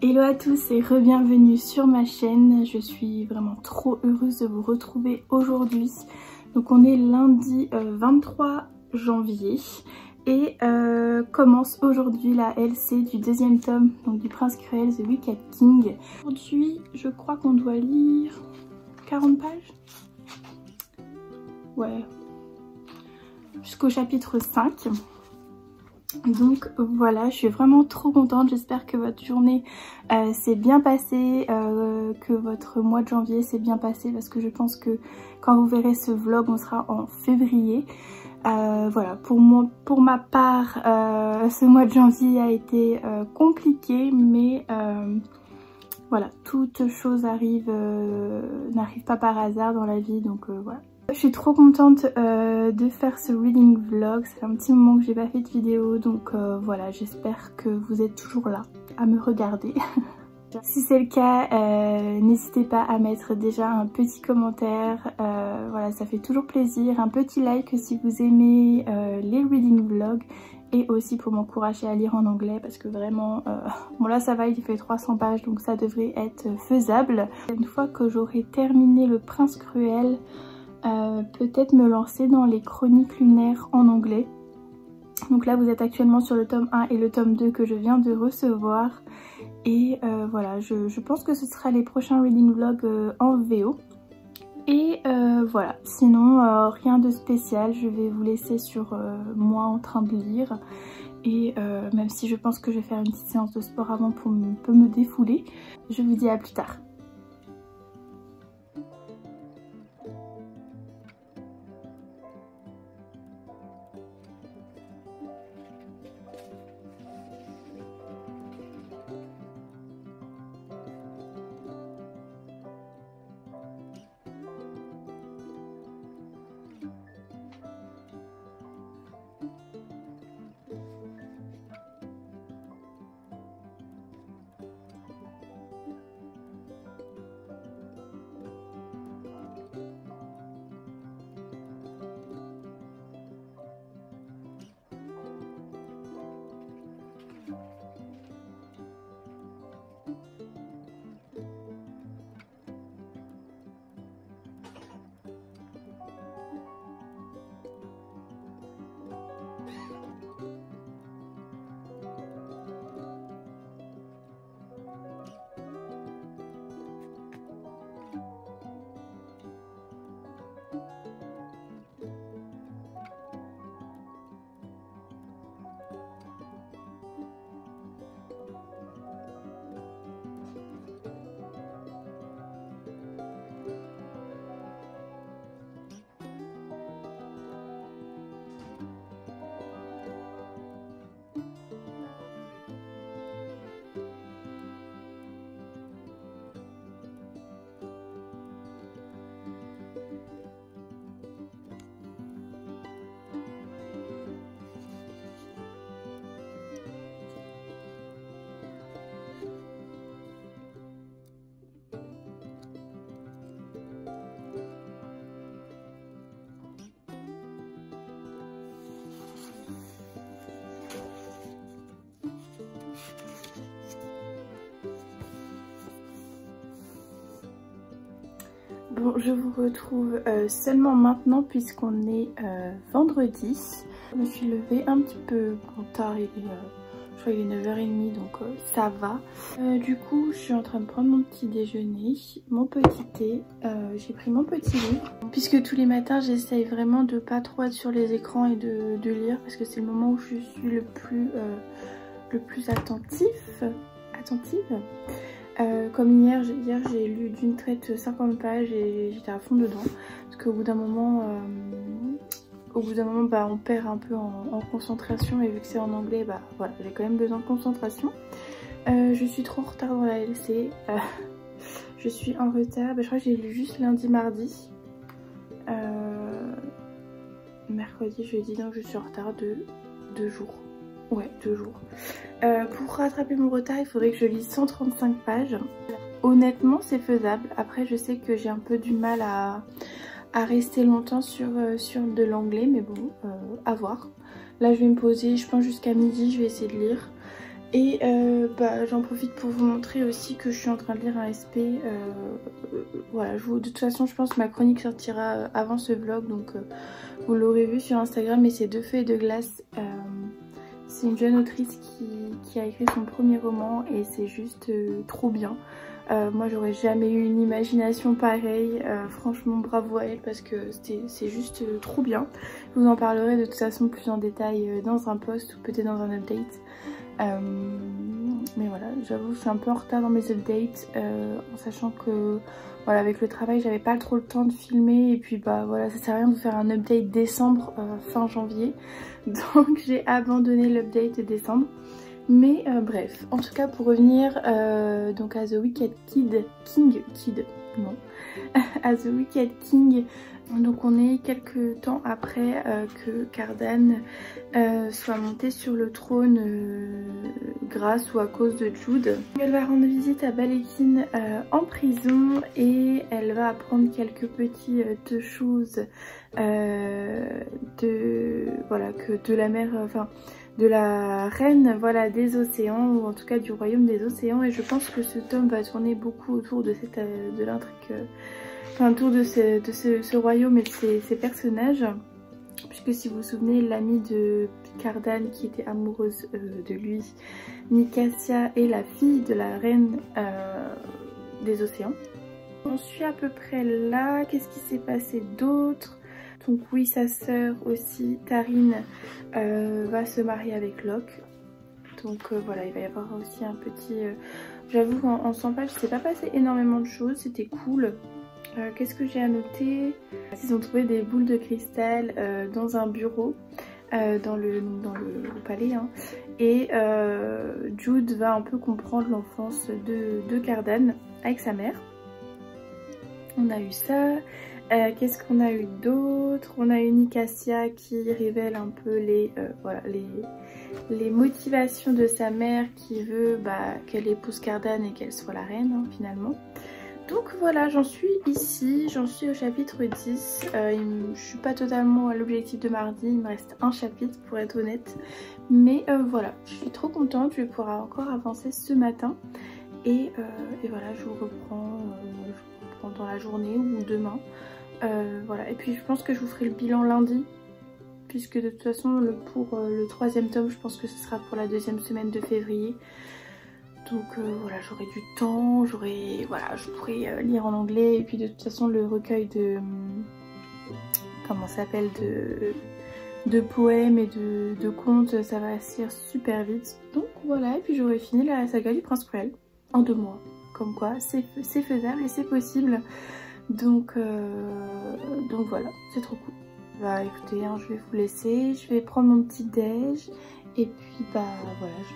Hello à tous et re-bienvenue sur ma chaîne. Je suis vraiment trop heureuse de vous retrouver aujourd'hui. Donc on est lundi 23 janvier et commence aujourd'hui la LC du deuxième tome, donc du Prince Cruel, The Wicked King. Aujourd'hui je crois qu'on doit lire 40 pages. Ouais, jusqu'au chapitre 5. Donc voilà, je suis vraiment trop contente, j'espère que votre journée s'est bien passée, que votre mois de janvier s'est bien passé, parce que je pense que quand vous verrez ce vlog, on sera en février. Voilà, pour ma part, ce mois de janvier a été compliqué, mais voilà, toute chose n'arrive pas par hasard dans la vie, donc voilà. Je suis trop contente de faire ce reading vlog, ça fait un petit moment que j'ai pas fait de vidéo, donc voilà, j'espère que vous êtes toujours là à me regarder. Si c'est le cas, n'hésitez pas à mettre déjà un petit commentaire, voilà, ça fait toujours plaisir, un petit like si vous aimez les reading vlogs, et aussi pour m'encourager à lire en anglais, parce que vraiment, bon là ça va, il fait 300 pages, donc ça devrait être faisable. Une fois que j'aurai terminé le Prince Cruel, peut-être me lancer dans les chroniques lunaires en anglais. Donc là vous êtes actuellement sur le tome 1 et le tome 2 que je viens de recevoir, et voilà, je pense que ce sera les prochains reading vlogs en VO. Et voilà, sinon rien de spécial, je vais vous laisser sur moi en train de lire, et même si je pense que je vais faire une petite séance de sport avant pour un peu me défouler. Je vous dis à plus tard. Bon, je vous retrouve seulement maintenant puisqu'on est vendredi. Je me suis levée un petit peu tard, je crois qu'il est 9h30, donc ça va. Du coup, je suis en train de prendre mon petit déjeuner, mon petit thé. J'ai pris mon petit livre. Puisque tous les matins, j'essaye vraiment de pas trop être sur les écrans et de lire, parce que c'est le moment où je suis le plus attentive. Comme hier j'ai lu d'une traite 50 pages et j'étais à fond dedans, parce qu'au bout d'un moment, bah, on perd un peu en concentration, et vu que c'est en anglais, bah voilà, j'ai quand même besoin de concentration. Je suis trop en retard dans la LC, je suis en retard, bah, je crois que j'ai lu juste lundi, mardi, mercredi, jeudi, donc je suis en retard de 2 jours. Ouais, 2 jours. Pour rattraper mon retard, il faudrait que je lise 135 pages. Honnêtement, c'est faisable. Après, je sais que j'ai un peu du mal à rester longtemps sur de l'anglais, mais bon, à voir. Là je vais me poser, je pense jusqu'à midi, je vais essayer de lire. Et j'en profite pour vous montrer aussi que je suis en train de lire un SP. Voilà, de toute façon je pense que ma chronique sortira avant ce vlog, donc vous l'aurez vu sur Instagram, mais c'est Deux feuilles de glace. C'est une jeune autrice qui a écrit son premier roman et c'est juste trop bien. Moi j'aurais jamais eu une imagination pareille, franchement bravo à elle parce que c'est juste trop bien. Je vous en parlerai de toute façon plus en détail dans un post ou peut-être dans un update. Mais voilà, j'avoue je suis un peu en retard dans mes updates en sachant que voilà, avec le travail j'avais pas trop le temps de filmer et puis bah voilà, ça sert à rien de faire un update décembre fin janvier, donc j'ai abandonné l'update décembre. Mais bref, en tout cas pour revenir donc à The Wicked à The Wicked King, donc on est quelques temps après que Cardan soit montée sur le trône grâce ou à cause de Jude. Elle va rendre visite à Balekin en prison et elle va apprendre quelques petites choses de la mère, de la reine, voilà, des océans, ou en tout cas du royaume des océans. Et je pense que ce tome va tourner beaucoup autour de l'intrigue, autour de ce royaume et de ses personnages, puisque si vous vous souvenez, l'amie de Cardan qui était amoureuse de lui, Nicasia, est la fille de la reine des océans. On suit à peu près là. Qu'est-ce qui s'est passé d'autre? Donc oui, sa sœur aussi, Tarine, va se marier avec Locke. Donc voilà, il va y avoir aussi un petit... J'avoue qu'en 100 pages, il s'est pas passé énormément de choses, c'était cool. Qu'est-ce que j'ai à noter? Ils ont trouvé des boules de cristal dans un bureau, dans le palais. Hein. Et Jude va un peu comprendre l'enfance de Cardan avec sa mère. On a eu ça. Qu'est-ce qu'on a eu d'autre? On a eu Nicasia qui révèle un peu les motivations de sa mère qui veut qu'elle épouse Cardan et qu'elle soit la reine hein, finalement. Donc voilà, j'en suis ici, j'en suis au chapitre 10. Je suis pas totalement à l'objectif de mardi, il me reste un chapitre pour être honnête. Mais voilà, je suis trop contente, je vais pouvoir encore avancer ce matin. Et voilà, je vous reprends dans la journée ou demain. Voilà, et puis je pense que je vous ferai le bilan lundi, puisque de toute façon pour le 3e tome, je pense que ce sera pour la 2e semaine de février. Donc voilà, j'aurai du temps, je pourrai lire en anglais, et puis de toute façon le recueil de comment ça s'appelle, de poèmes et de contes, ça va se lire super vite. Donc voilà, et puis j'aurai fini la saga du Prince Cruel en 2 mois. Comme quoi, c'est faisable et c'est possible. Donc voilà, c'est trop cool. Bah écoutez, hein, je vais vous laisser, je vais prendre mon petit déj. Et puis voilà,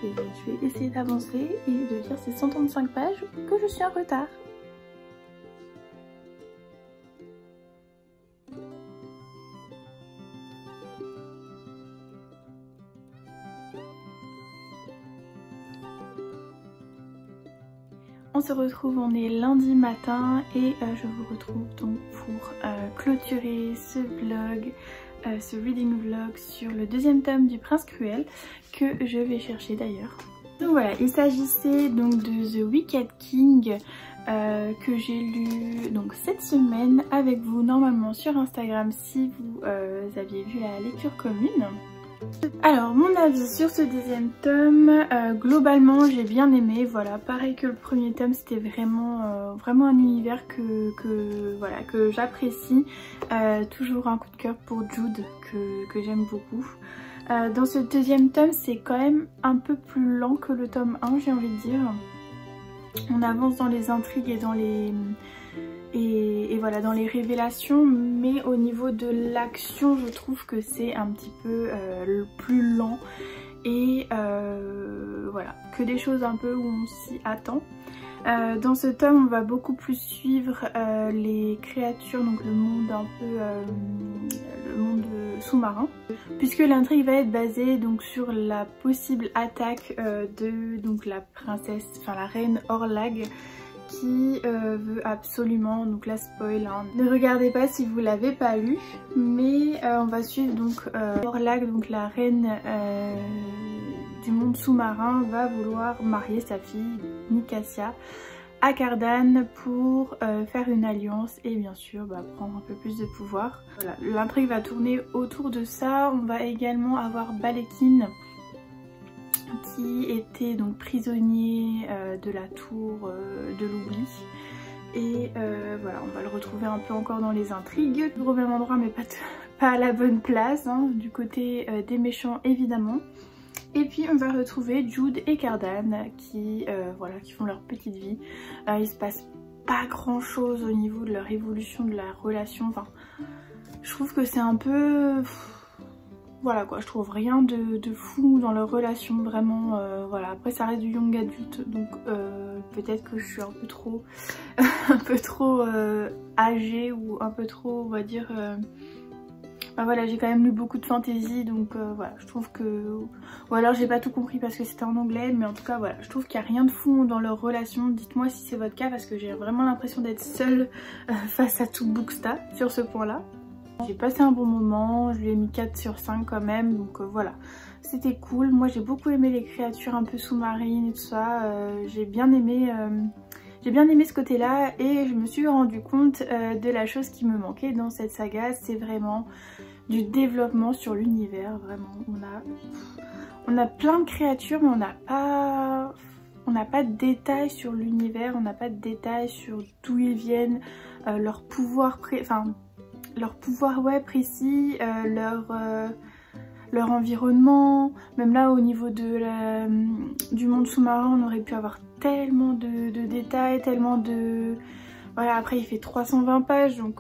je vais essayer d'avancer et de lire ces 135 pages que je suis en retard. On se retrouve, on est lundi matin et je vous retrouve donc pour clôturer ce vlog. Ce reading vlog sur le 2e tome du Prince Cruel que je vais chercher d'ailleurs. Donc voilà, il s'agissait donc de The Wicked King que j'ai lu donc cette semaine avec vous normalement sur Instagram si vous aviez vu la lecture commune. Alors mon avis sur ce 2e tome, globalement j'ai bien aimé, voilà, pareil que le 1er tome, c'était vraiment un univers que j'apprécie, toujours un coup de cœur pour Jude que j'aime beaucoup. Dans ce 2e tome c'est quand même un peu plus lent que le tome 1, j'ai envie de dire. On avance dans les intrigues et dans les... voilà, dans les révélations, mais au niveau de l'action je trouve que c'est un petit peu le plus lent et voilà, que des choses un peu où on s'y attend. Dans ce tome on va beaucoup plus suivre les créatures, donc le monde un peu le monde sous-marin, puisque l'intrigue va être basée donc sur la possible attaque de donc la princesse, enfin la reine Orlag, qui veut absolument, donc la spoil, hein, ne regardez pas si vous l'avez pas lu, mais on va suivre donc Orlac, donc la reine du monde sous-marin, va vouloir marier sa fille Nicasia à Cardane pour faire une alliance et bien sûr prendre un peu plus de pouvoir. Voilà, l'intrigue va tourner autour de ça. On va également avoir Balekin qui était donc prisonnier de la tour de l'oubli. Et voilà, on va le retrouver un peu encore dans les intrigues, au même endroit mais pas à la bonne place, hein, du côté des méchants évidemment. Et puis on va retrouver Jude et Cardane qui, voilà, qui font leur petite vie. Il se passe pas grand chose au niveau de leur évolution de la relation. Enfin, je trouve que c'est un peu... Voilà quoi, je trouve rien de fou dans leur relation, vraiment. Voilà, après ça reste du young adulte, donc peut-être que je suis un peu trop, âgée ou un peu trop, on va dire... voilà, j'ai quand même lu beaucoup de fantasy, donc voilà, je trouve que... Ou alors j'ai pas tout compris parce que c'était en anglais, mais en tout cas voilà, je trouve qu'il n'y a rien de fou dans leur relation. Dites-moi si c'est votre cas parce que j'ai vraiment l'impression d'être seule face à tout Booksta sur ce point-là. J'ai passé un bon moment, je lui ai mis 4 sur 5 quand même, donc voilà, c'était cool. Moi j'ai beaucoup aimé les créatures un peu sous-marines et tout ça, j'ai bien aimé ce côté-là et je me suis rendu compte de la chose qui me manquait dans cette saga, c'est vraiment du développement sur l'univers. Vraiment, on a plein de créatures mais on n'a pas de détails sur l'univers, on n'a pas de détails sur d'où ils viennent, leur pouvoir précis, leur environnement. Même là au niveau du monde sous-marin on aurait pu avoir tellement de détails, tellement de... Voilà, après il fait 320 pages, donc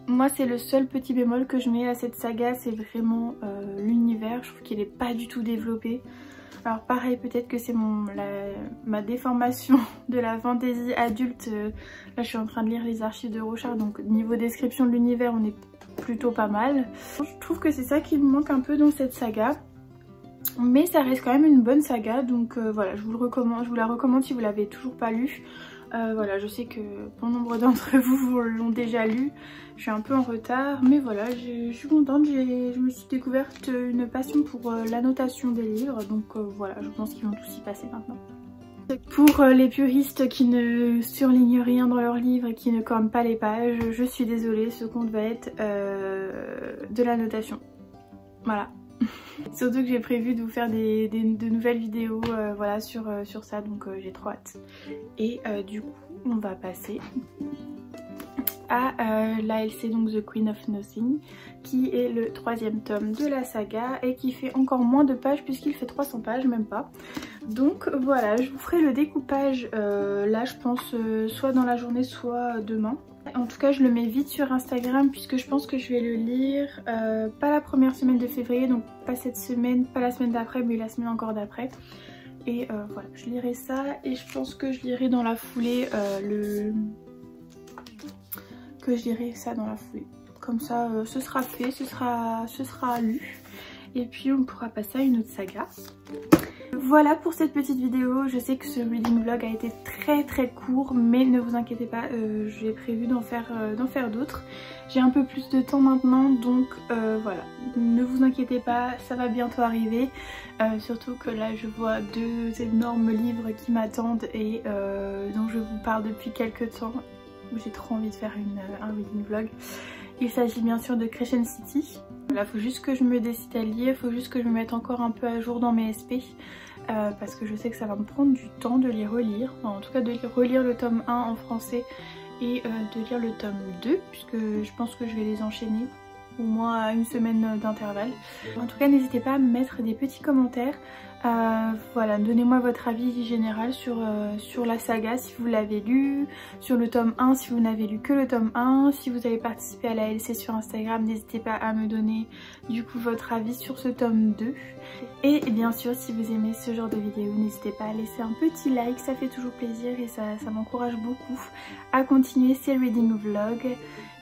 moi c'est le seul petit bémol que je mets à cette saga, c'est vraiment l'univers. Je trouve qu'il n'est pas du tout développé. Alors pareil, peut-être que c'est ma déformation de la fantasy adulte. Là je suis en train de lire les archives de Rochard, donc niveau description de l'univers on est plutôt pas mal. Je trouve que c'est ça qui me manque un peu dans cette saga. Mais ça reste quand même une bonne saga, donc voilà, je vous la recommande si vous l'avez toujours pas lu. Voilà, je sais que bon nombre d'entre vous l'ont déjà lu, je suis un peu en retard, mais voilà, je suis contente, je me suis découverte une passion pour l'annotation des livres, donc voilà, je pense qu'ils vont tous y passer maintenant. Pour les puristes qui ne surlignent rien dans leurs livres et qui ne cornent pas les pages, je suis désolée, ce compte va être de l'annotation. Voilà. Surtout que j'ai prévu de vous faire de nouvelles vidéos voilà, sur ça, donc j'ai trop hâte. Et du coup on va passer à l'ALC, donc The Queen of Nothing, qui est le 3e tome de la saga et qui fait encore moins de pages puisqu'il fait 300 pages, même pas. Donc voilà, je vous ferai le découpage là je pense soit dans la journée soit demain. En tout cas je le mets vite sur Instagram puisque je pense que je vais le lire pas la première semaine de février, donc pas cette semaine, pas la semaine d'après, mais la semaine encore d'après. Et voilà, je lirai ça et je pense que je lirai dans la foulée Comme ça ce sera fait, ce sera lu. Et puis on pourra passer à une autre saga. Voilà pour cette petite vidéo, je sais que ce reading vlog a été très court, mais ne vous inquiétez pas, j'ai prévu d'en faire d'autres. J'ai un peu plus de temps maintenant, donc voilà, ne vous inquiétez pas, ça va bientôt arriver. Surtout que là je vois 2 énormes livres qui m'attendent et dont je vous parle depuis quelques temps. J'ai trop envie de faire un reading vlog. Il s'agit bien sûr de Crescent City. Là, faut juste que je me décide à lire, faut juste que je me mette encore un peu à jour dans mes SP. Parce que je sais que ça va me prendre du temps de les relire. Enfin, en tout cas de relire le tome 1 en français et de lire le tome 2. Puisque je pense que je vais les enchaîner au moins à une semaine d'intervalle. En tout cas, n'hésitez pas à me mettre des petits commentaires. Voilà, donnez-moi votre avis général sur la saga si vous l'avez lu, sur le tome 1 si vous n'avez lu que le tome 1, si vous avez participé à la LC sur Instagram, n'hésitez pas à me donner du coup votre avis sur ce tome 2. Et bien sûr, si vous aimez ce genre de vidéo, n'hésitez pas à laisser un petit like, ça fait toujours plaisir et ça m'encourage beaucoup à continuer ces reading vlogs.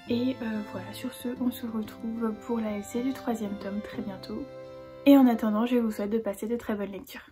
Et voilà, sur ce, on se retrouve pour la LC du 3e tome très bientôt. Et en attendant, je vous souhaite de passer de très bonnes lectures.